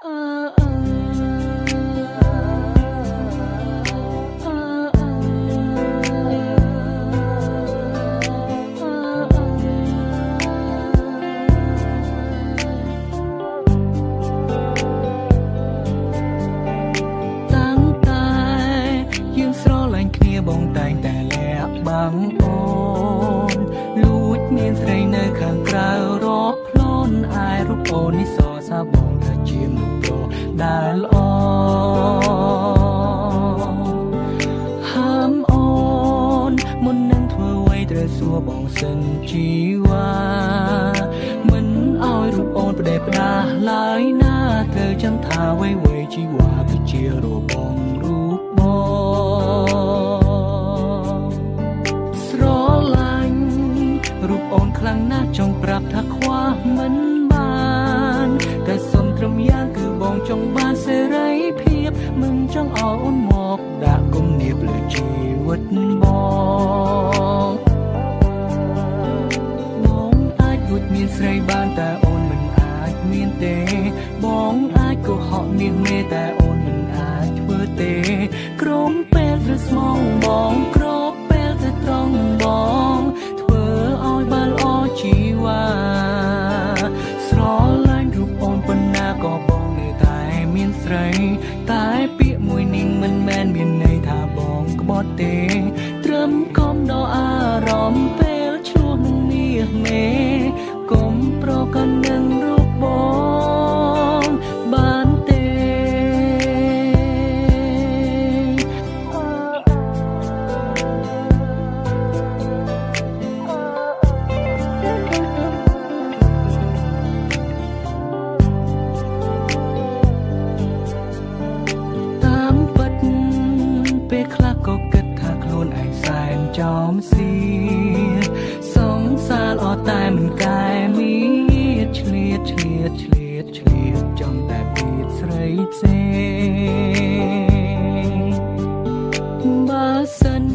បងតែងតែលាក់បាំងអូនលួចមានស្រីនៅខាងក្រៅរកផ្លូនអាយរូបអូននេះសរសើរបងថាជាមនុស្សប្រដែលល្អហាមអូនមុននឹងធ្វើអ្វីត្រូវសួរបងសិនជីវ៉ាមិនឲ្យរូបអូនផ្ដេសផ្ដាសឡើយណាត្រូវចាំថាអ្វីៗជីវ៉ាគឺជារូបបងរូបរូបអូនខ្លាំងណាស់ចង់ប្រាប់ថាខ្វះមិនបានតែសុំត្រឹមយ៉ាងគឺបងចង់បានសេរីភាពមិនចង់ឲ្យអូនមកដាក់គំនាបលើជីវិតបងអាចលួចមានស្រីបានតែអូនមិនអាចមានទេបងអាចកុហកមាសមេតែអូនមិនអាចធ្វើទេក្រុមពេលឬស្មងបងគ្របពេលតែត្រង់បងឲ្យបានល្អជីវ៉ាស្រឡាញ់រូបអូនប៉ុណ្ណាក៏បងនៅតែមានស្រីតែពាក្យមួយនេះមិនមែនមានន័យថាបងក្បត់ទេត្រឹមកុំដល់អារម្មណ៍ពេលឆ្លោះនឹងមាសមេកុំប្រកាន់នឹងរូបបងបានទេจอมเสียสงสารอแต่มันกายมีเฉลียดจอมแต่ปีดใส่เซบาสัน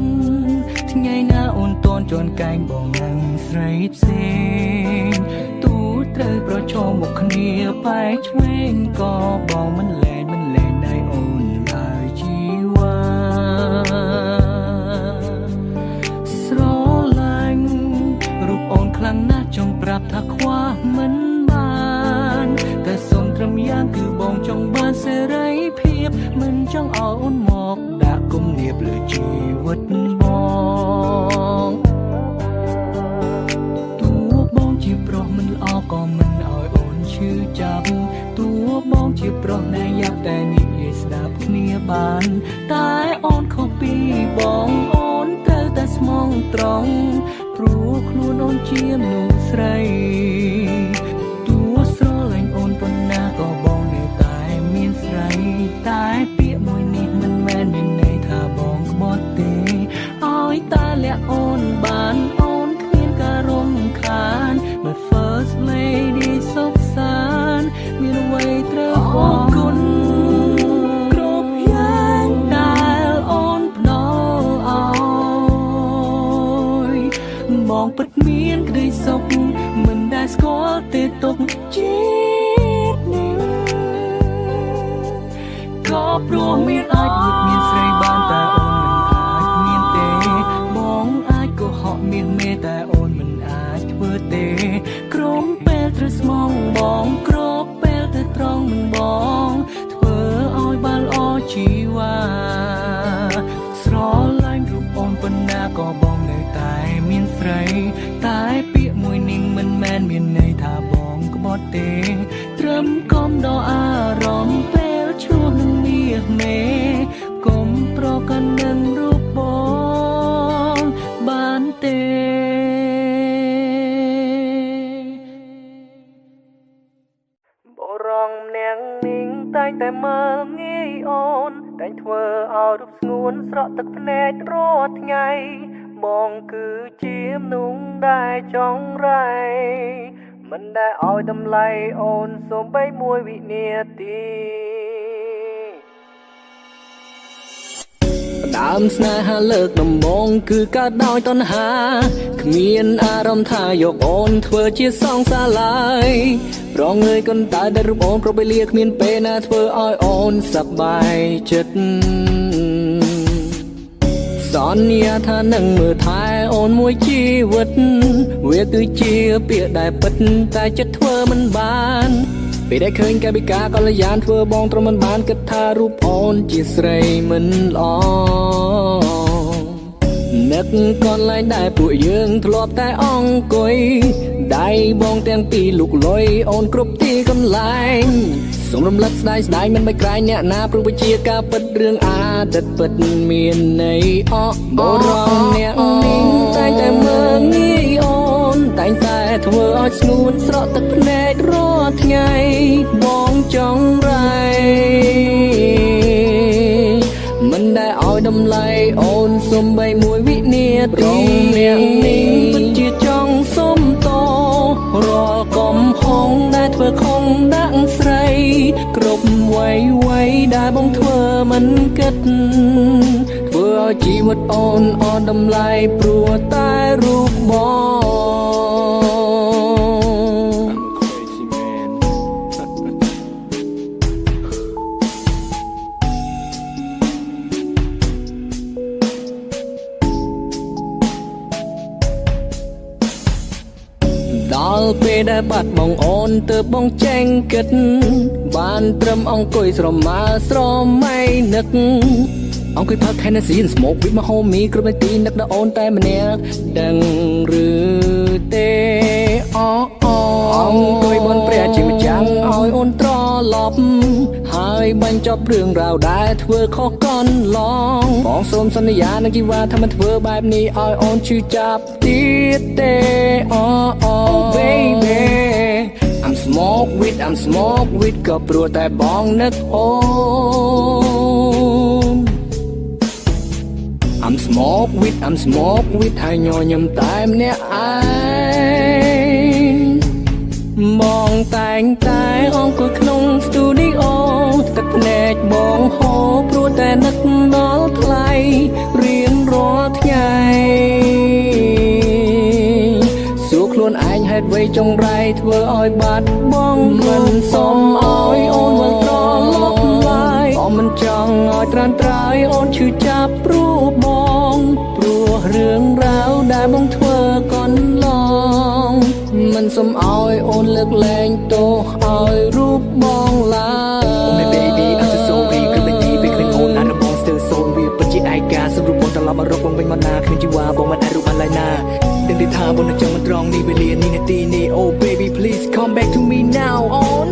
ที่ไงหน้าอ่อนตอนจนกายบอกนังใส่เซตูเตยประชมบอกเนียไปช่วยก็บอกมันแลนได้อ่อนลายชีวาครั้งหน้าจงปรับถ้าคว้ามันบานแต่ส่งตรำย่างคือบ่งจงบานเสรีเพียบมันจงเอาอุ่นหมอกดากุมเนียบเลยชีวิตបងตัวបងជាប្រុសមិនល្អក៏មិនឲ្យអូនឈឺចាប់ตัวបងជាប្រុសដែលយ៉ាប់តែនិយាយស្ដាប់គ្នាបានតែអូនខុសពីបងអូនត្រូវតែស្មងត្រង់ព្រោះខ្លួនអូនជាមនុស្សស្រីទួស្រឡាញ់អូនប៉ុណ្ណាក៏បងនៅតែមានស្រីតែពាក្យមួយនេះមិនមែនមានន័យថាបងក្បត់ទេឲ្យតែលាក់អូនបានអូនគ្មានការរំខាន My first lady សុខសាន្តមានអ្វីត្រូវអរគុណគ្រប់យ៉ាងដែលអូនផ្ដល់ឲ្យបងពិតមានក្តីសុខមិនដែលស្គាល់ទេទុកជាតិនេះក៏ព្រោះមានអាចលួចមានស្រីបានតែអូនមិនអាចមានទេបងអាចកុហកមាសមេតែអូនមិនអាចធ្វើទេក្រុមពេលត្រូវស្មងបងគ្របពេលទៅត្រង់មិនបងធ្វើឲ្យបានល្អជីវ៉ាស្រឡាញ់រូបអូនប៉ុណ្ណាក៏បងនៅតែមានស្រីតែពាក្យមួយនេះមិនមែនមានន័យថាបងក្បត់ទេត្រឹមកុំដល់អារម្មណ៍ពេលឆ្លោះនឹងមាសមេកុំប្រកាន់នឹងរូបបងបានទេបរងម្នាក់និងតែងតែមើលងាយអូនតែងធ្វើឲ្យរូបស្ងួនស្រក់ទឹកភ្នែករាល់ថ្ងៃបងគឺជាមនុស្សដែលចង់រៃមិនដែលឲ្យតម្លៃអូនសូម្បីមួយវិនាទី ដើមស្នេហាលើកដំបូងគឺកើតដោយតណ្ហាគ្មានអារម្មណ៍ថាយកអូនធ្វើជាសងសាឡើយប្រងើយកន្តើដែលរូបអូនគ្រប់វេលាគ្មានពេលណាធ្វើឲ្យអូនសប្បាយចិត្តសន្យាថានឹងមើលថែអូនមួយជីវិតវាគឺជាពាក្យដែលពិតតែចិត្តធ្វើមិនបានពេលដែលឃើញកាយវិការកល្យានធ្វើបងទ្រាំមិនបានគិតថារូបអូនជាស្រីមិនល្អនឹកកន្លែងដែលពួកយើងធ្លាប់តែអង្គុយដៃបងទាំងពីរលុកលុយអូនគ្រប់ទីកន្លែងសូមរំលឹកស្ដាយស្ដាយមិនបីក្រែងអ្នកណាព្រោះវាជាការពិតរឿងអតីតពិតមានន័យអបរំអ្នកនេះតែងតែមើលងាយអូនតែងតែធ្វើឲ្យស្ងួនស្រក់ទឹកភ្នែករាល់ថ្ងៃបងចង់រៃមិនដែលឲ្យតម្លៃអូនសំបីមួយវិនាទីអ្នកនេះពិតជាចង់សុំតរាល់កំហុសដែលធ្វើខុសដាក់ស្រីគ្រប់វ័យដែលបងធ្វើមិនគិតធ្វើឲ្យជីវិតអូនអន់តម្លៃព្រោះតែរូបបងដល់ពេលដែលបាត់បងអូនទើបបងចេញគិតបានត្រឹមអង្គុយស្រមើស្រមៃនឹកអង្គុយផឹក Hennessy and smoke with my homie គ្រប់នាទីនឹកដល់អូនតែម្នាក់ដឹងឬទេអង្គុយបនព្រះជាម្ចាំងឲ្យអូនត្រឡប់ហើយបញ្ចប់រឿងរ៉ាវដែលធ្វើខុសកន្លងបងសូមសន្យានឹងជីវ៉ាថាមិនធ្វើបែបនេះឲ្យអូនឈឺចាប់ទៀតទេ oh baby I'm smoke with ក៏ព្រោះតែបងនឹកអូន I'm smoke with ហើយញញឹមតែម្នាក់ឯងបងតែងតែអង្គុយក្នុងស្ទូឌីអូទឹកភ្នែកបងហូរព្រោះតែនឹកដល់ថ្លៃរៀងរាល់ថ្ងៃសួរខ្លួនឯងហេតុអ្វីចង្រៃធ្វើឲ្យបាត់បងមិនសុំឲ្យអូនវិលត្រឡប់ឡើយអូនមិនចង់ឲ្យត្រានត្រើយអូនឈឺចាប់ព្រោះបងព្រោះរឿងរ៉ាវដែលបងធ្វើកន្លងមិនសុំឲ្យអូនលើកលែងទោសឲ្យរូបបងឡើយ Oh my baby I'm so sorry គឺមិនទីពេលគ្មានអូនណាស់បងស្ទើរសូនវាពិតជាឯកាសរុបបងត្រឡប់មករកបងវិញមកណាគ្មានជីវ៉ាបងមិនអាចរូបបានឡើយណាដឹងទេថាបងនៅចាំមិនត្រង់នេះវេលានេះនាទីនេះ Oh baby please come back to me now on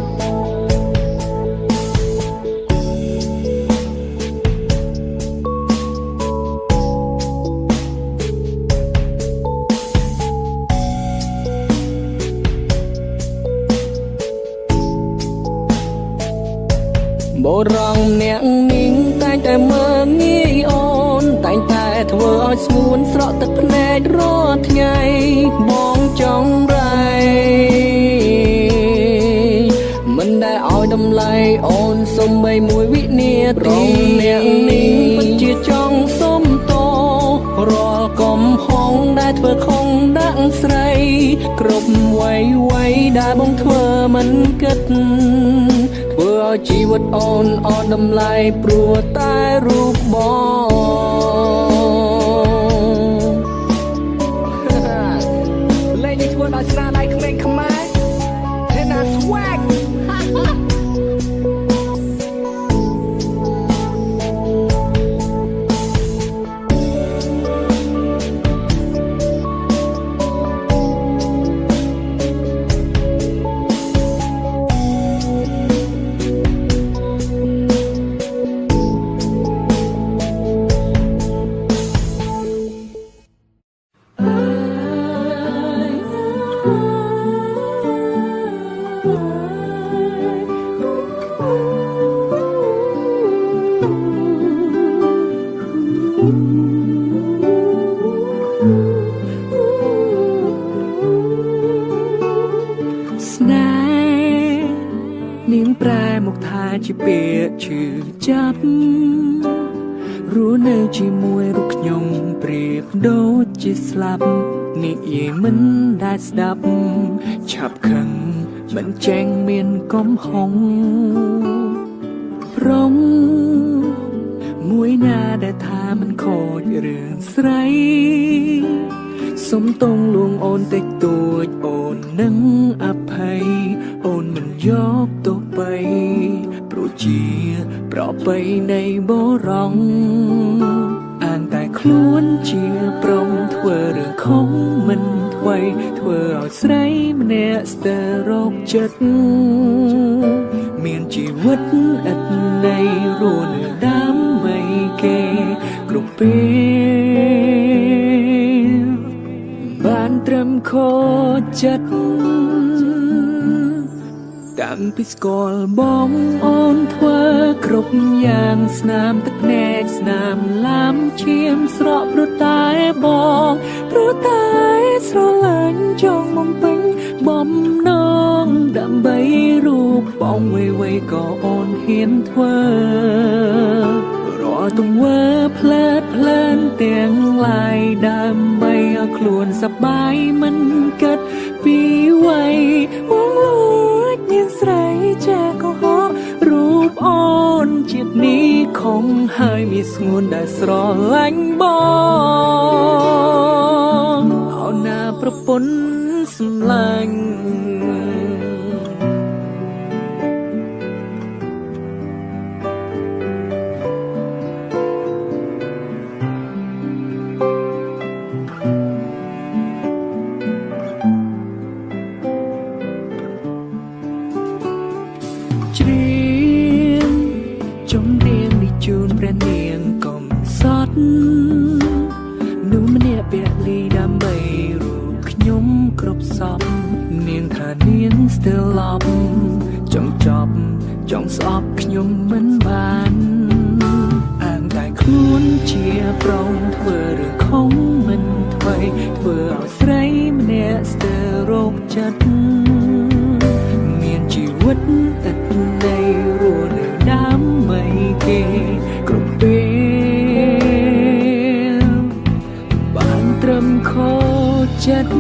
បរងអ្នកនាងតែងតែមើលងាយអូនតែងតែធ្វើឲ្យស្ងួនស្រក់ទឹកភ្នែករាល់ថ្ងៃបងចង់រៃមិនដែលឲ្យតម្លៃអូនសំបីមួយវិនាទីអ្នកនាងពិតជាចង់សុំតរាល់កំហុសដែលធ្វើខុសដាក់ស្រីគ្រប់វ័យដែលបងធ្វើមិនគិតធ្វើឲ្យជីវិតអូនអត់តម្លៃព្រោះតែរូបបងលេងនេះធ្វើដោយស្នាដៃក្មេងខ្មែរ Tenna Swag ស្នេហ៍នាងប្រែមកថាជាពាក្យឈឺចាប់ รู้នៅជាមួយរូបខ្ញុំប្រៀបដូចជាស្លាប់និយាយមិនដែលស្ដាប់ឆាប់ខឹងមិនចេញមានកំហុងព្រមមួយណាដែលថាមិនខូចរឿងស្រីសុំតងលួងអូនតិចតួចអូននឹងអភ័យអូនមិនយកទៅបីព្រោះជាប្របីនៃបរងអានតែខ្លួនជាព្រមធ្វើរឿងខុសមិនថ្មីធ្វើឲ្យស្រីម្នាក់ស្ទើររោគចិត្តមានជីវិតឥតន័យរស់នៅដើម្បីគេគ្រប់ពេលបានត្រឹមខូចចិត្តតាំងពីស្គាល់បងអូនធ្វើគ្រប់យ៉ាងស្នាមទឹកភ្នែកស្នាមឡាំឈាមស្រក់ព្រោះតែបងព្រោះតែស្រឡាញ់ចង់បំពេញបំណងដើម្បីរូបបងវេវេក៏អូនហ៊ានធ្វើរាល់ទង្វើផ្លែតផ្លែនទាំងឡាយដើម្បីឲ្យខ្លួនសប្បាយមិនគិតពីវ័យបងលួចមានស្រីចាក៏ហោរូបអូនជាតិនេះខំហើយមានស្ងួនដែលស្រឡាញ់បងអូនណាប្រពន្ធសម្លាញ់ច្រៀងចំរៀងនេះជូនព្រះនាងកុំសត់នោះម្នាក់ពលីដើម្បីរូបខ្ញុំគ្រប់សពនាងថានាងស្ទើរឡប់ចង់ចប់ចង់ស្អប់ខ្ញុំមិនបានអាងតែខ្លួនជាប្រងធ្វើរឿងខំមិនថ្មីធ្វើឲ្យស្រីម្នាក់ស្ទើររោគចិត្តមានជីវិតឥតន័យរស់នៅដើម្បីគេគ្រប់ពេលបានត្រឹមខូចចិត្ត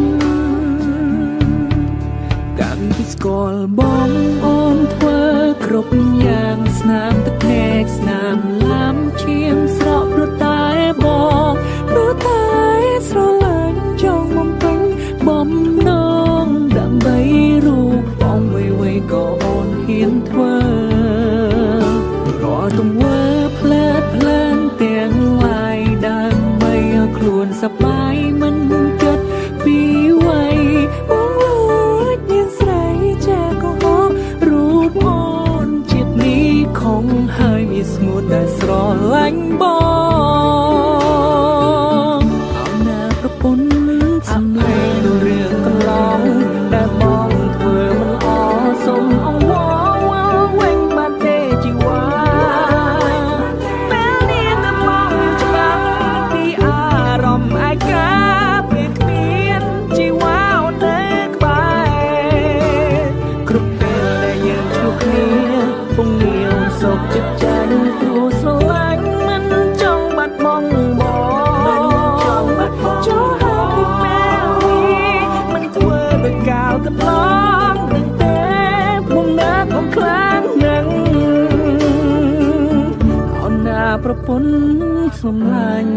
តាំងពីស្គាល់បងអូនធ្វើគ្រប់យ៉ាងស្នាមទឹកភ្នែកស្នាមឡាំឈាមស្រក់ព្រោះតែបងព្រោះតែស្រឡាញ់ចង់បំពេញបំណងដើម្បីរូបបងវេវេក៏អូនហ៊ានធ្វើរាល់ទង្វើផ្លែតផ្លែនទាំងឡាយដើម្បីឲ្យខ្លួនសប្បាយមិនគិតពីវ័យបងលួចមានស្រីចាក៏ហោរូបអូនជាតិនេះខំហើយមានស្ងួនដែលស្រឡាញ់បងអូនណាប្រពន្ធសម្លេងរឿងកន្លងដែលបងធ្វើមិនអសុំអង្វរវិញបាត់ទេជីវ៉ាពេលនេះតែមកច្បាស់ពីអារម្មណ៍ឯកាពេលគ្មានជីវ៉ានៅក្បែរគ្រប់ពេលដែលយើងជួបគ្នាពងងាវសុខចិត្តចាញ់ព្រោះស្រឡាញ់មិនចង់បាត់បង់បងចូលហើយពីពេលនេះមិនធ្វើដោយកាលកន្លងនឹងទេមុំណាកុំខ្លាំងនឹងអូនណាប្រពន្ធសម្លាញ់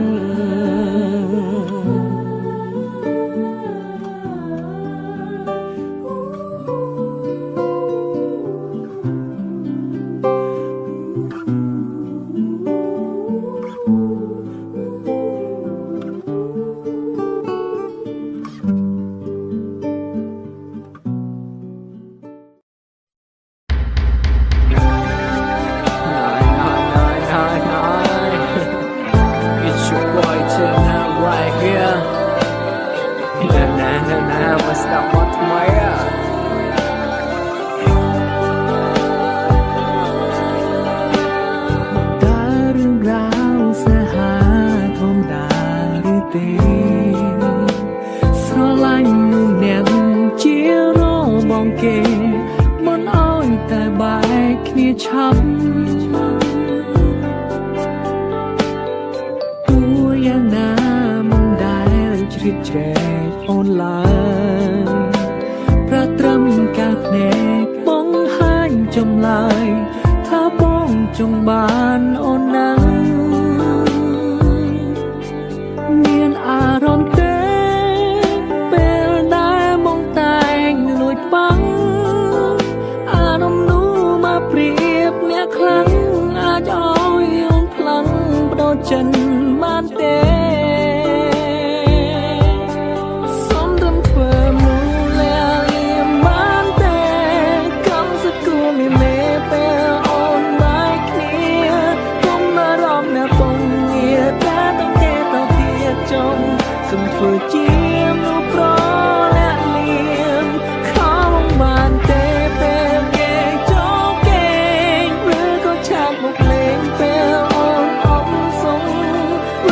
ស្រឡាញ់នោះអ្នកជារបងគេមិនអោយតែបែកគ្នាឆាប់ ចែកអូនឡើយប្រត្រឹមការភ្នែកបង្ហាញចម្លើយថាបងចង់បានអូនណាំងមានអារម្មណ៍ទេពេលដែលបងតែងលួចបាំងអារម្មណ៍នោះមកព្រៀបអ្នកខ្លាំងអាចឲ្យអូនផ្លាំងបដូរចិនបានទេសំរំធ្វើមូលលៀមបានទេកំសគួរមានមេពេលអូនបែកគ្នាកុំមករំអ្នកបងងារតែต้องគេទៅទៀតចុងសុំធ្វើជាមនុស្សប្រលាក់លៀមខំបានទេពេលគេចូលគេឬក៏ឆាកមកលេងពេលអូនអមសុំ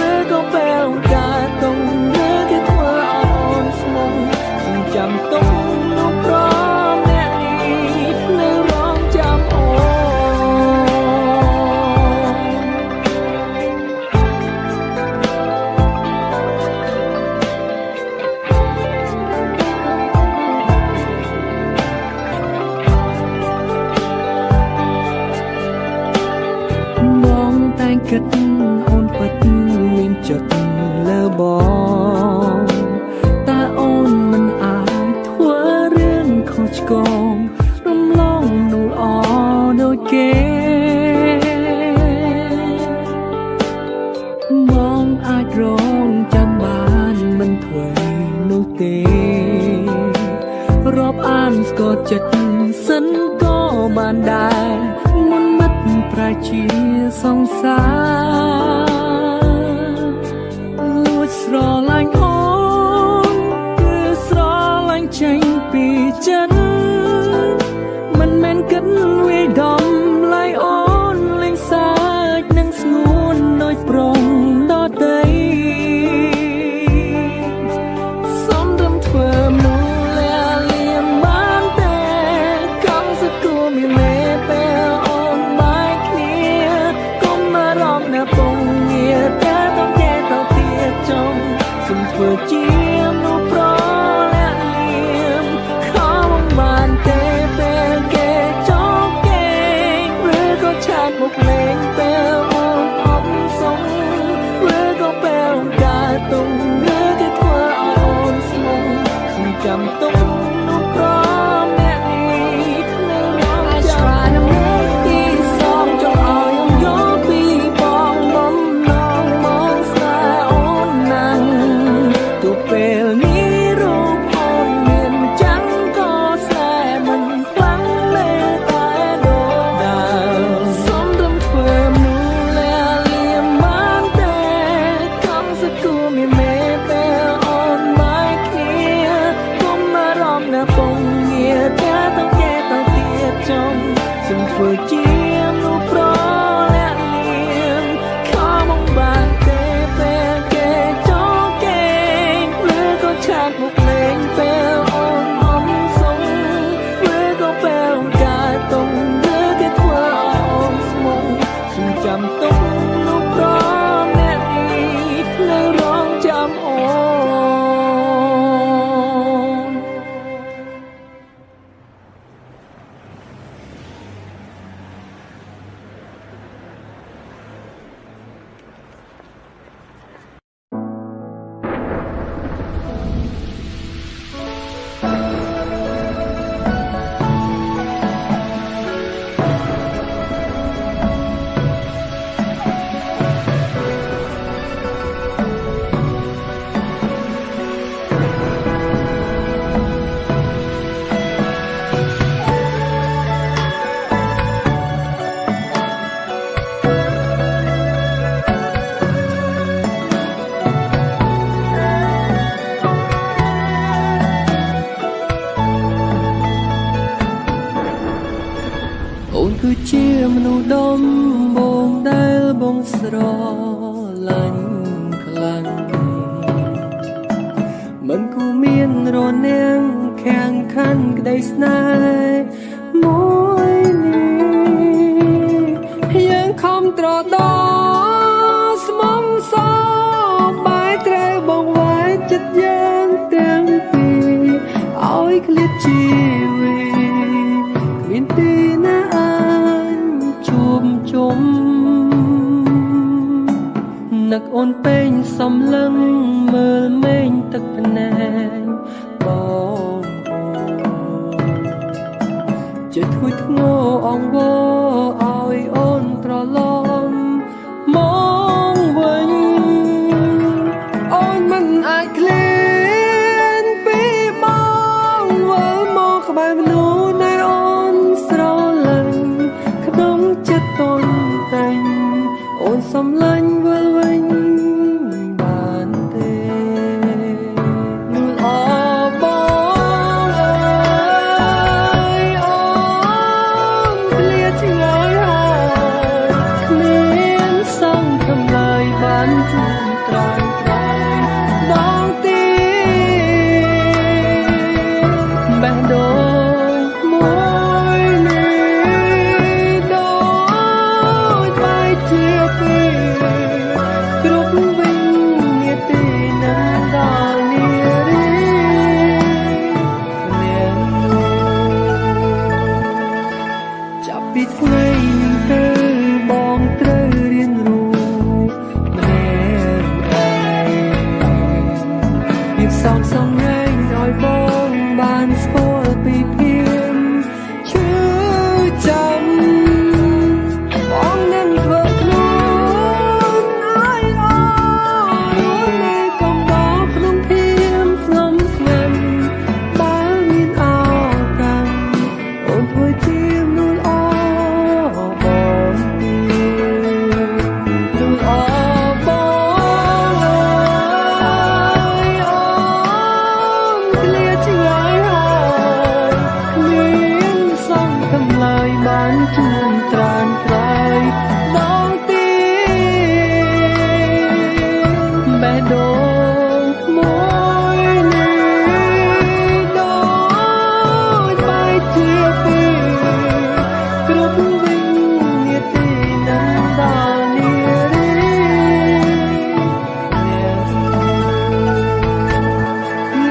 ឬក៏ពេលការតុងឬគេធ្វើឲ្យអូនស្មុំសុំចាំទុំមនុស្សប្រអ្នកនេះនៅរងចាំអូបងតែងគិតអូនពិតមានចិត្តលើបងតែអូនមិនអាចធ្វើរឿងខុសឆ្គងរំលងនោះល្អដូចគេបងអាចរងចាំបានមិនធ្វើនោះទេរាប់អានស្គាល់ចិត្តសិនក៏បានដែរមុនមិត្តប្រែជាសង្សារលួចស្រឡាញ់អូនគឺស្រឡាញ់ចេញពីចិត្តមិនមែនគិតវាយដំឡៃអូនលេងសើចនឹងស្ងួនដូចប្រងដតីសំរំធ្វើមនុស្សលាលៀមបានទេកំសគួរមានមេពេលអូនបែកគ្នាកុំមករំអ្នកបងងារតែต้องគេទៅទៀតចុងសុំធ្វើជាមនុស្សប្រលាក់លៀមខំបានទេពេលគេចូលគេឬក៏ឆាកមកលេងពេលអូនអមសុំឬក៏ពេលការតុងឬគេធ្វើឲ្យអូនស្មុំសុំចាំទុំមនុស្សប្រអ្នកនេះនៅរងចាំទីសំចង់ឲ្យអូនយកពីបងបំណងមកស្នេហ៍អូនណាំងទោះពេលនេះរូបអូនមានចាំងក៏ស្នេហ៍មិនខ្លាំងមេតែដូចដើមសំរំធ្វើមនុស្សលាលៀមបានទេកំសគួរមានមេពេលអូនបែកគ្នាកុំមករំអ្នកបងងារតែต้องគេទៅទៀតចុងសុំធ្វើជាមនុស្សប្រលាក់លៀមខំបានទេពេលគេចូលគេឬក៏ឆាកមកលេងពេលអូនអមសុំឬក៏ពេលការតុងឬគេធ្វើឲ្យអូនស្មុំសុំចាំទុំមនុស្សប្រអ្នកនេះនៅរងចាំអូន គឺជាមនុស្សដំបងដែលបងស្រឡាញ់ខ្លាំងមិនគួរមានរនាំងខាងខាន់ក្តីស្នេហ៍មួយនេះយើងខំត្រដោស្មងសបាយត្រូវបងវាយចិត្តយើង នពេញសំឡឹងមើលមេឃទឹកភ្នែកបងជាធ្ងួយធ្ងរអង្វរឲ្យអូនត្រឡប់មកវិញអូនមិនអាចឃ្លានពីបងវិលមកក្បែរមនុស្សដែលអូនស្រឡាញ់ក្នុងចិត្តអូនតែងអូនសំឡាញ់វិលវិញបានទេនួនអបងអើយអូនឃ្លាតឆ្ងាយហើយគ្មានសង្ឃឹមឡើយបានជួបត្រង់ដងទីបេះដូងមួយនេះដូចបែកជាពីរគ្រប់វិញនាទីនឹងដល់នារីម្នាក់ចាប់ពីថ្ងៃនេះទៅបងត្រូវរៀនรู้ម្នាក់ឯងពីសងសំរែងឲ្យបងបានស្គាល់ពីភាពឈឺចាំបងនឹងធ្វើខ្លួនឲ្យអូននៅកំដរក្នុងភាពស្ងំស្ងាត់បើមានឱកាសអូនធ្វើជាមនុស្សល្អបងទីមនុស្សល្អបងអើយអូនឃ្លាតឆ្ងាយហើយគ្មានសង្ឃឹមឡើយបានជួបត្រានត្រៃដងទីបេះដូងមួយនេះដូចបែកជាពីរគ្រប់វិញនាទីនឹងដល់នារី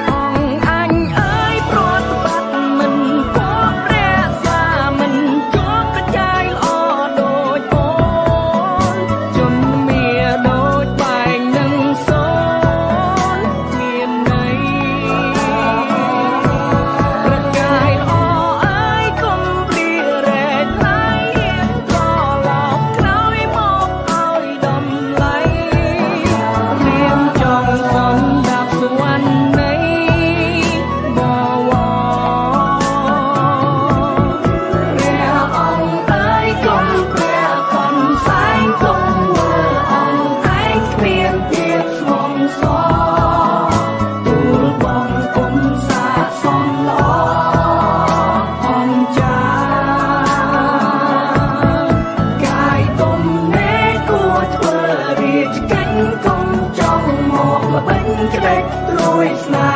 អង្គអញអើយប្រត់បាត់មិនគប់ព្រះសាមិនជាប់កញ្ចាយល្អដូចអូនជំនាដូចបែងនឹងសូនមានន័យប្រកាយល្អអើយកុំព្រារែកឡើយហ៊ានត្រឡប់ក្រោយមកឲ្យតម្លៃរៀមចង់សំដាប់សវណ្ណនៃបវរព្រះអង្គអើយកុំព្រះកុំសែងកុំមើលអង្គឯងគ្មានភាពស្មងសទូលបងគុំសាសំល្អអង្គចាកាយទុំនេគួរធ្វើរាជកិច្ចកុំចង់មកល្បិញក្ដេចត្រួយស្នា